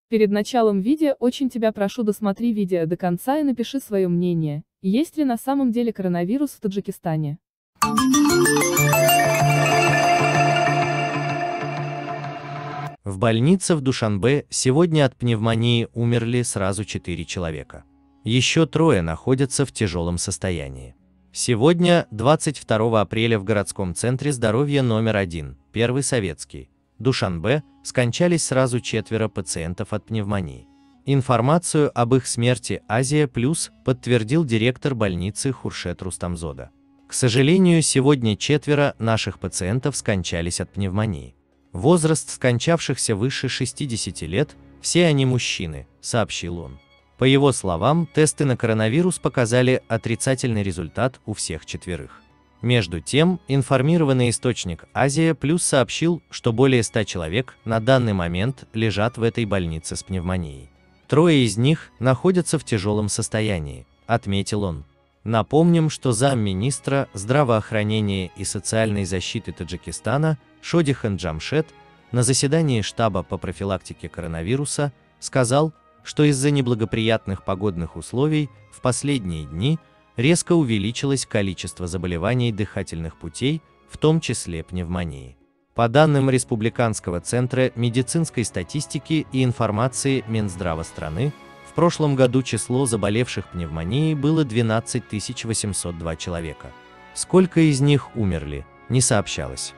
Перед началом видео очень тебя прошу досмотри видео до конца и напиши свое мнение, есть ли на самом деле коронавирус в Таджикистане. В больнице в Душанбе сегодня от пневмонии умерли сразу 4 человека. Еще 3 находятся в тяжелом состоянии. Сегодня, 22 апреля, в городском центре здоровья номер 1, Первый Советский, Душанбе, скончались сразу 4 пациентов от пневмонии. Информацию об их смерти Азия Плюс подтвердил директор больницы Хуршет Рустамзода. К сожалению, сегодня 4 наших пациентов скончались от пневмонии. Возраст скончавшихся выше 60 лет, все они мужчины, сообщил он. По его словам, тесты на коронавирус показали отрицательный результат у всех 4. Между тем, информированный источник Азия Плюс сообщил, что более 100 человек на данный момент лежат в этой больнице с пневмонией. 3 из них находятся в тяжелом состоянии, отметил он. Напомним, что замминистра здравоохранения и социальной защиты Таджикистана Шодихан Джамшед на заседании штаба по профилактике коронавируса сказал, что из-за неблагоприятных погодных условий в последние дни резко увеличилось количество заболеваний дыхательных путей, в том числе пневмонии. По данным Республиканского центра медицинской статистики и информации Минздрава страны, в прошлом году число заболевших пневмонией было 12 802 человека. Сколько из них умерли, не сообщалось.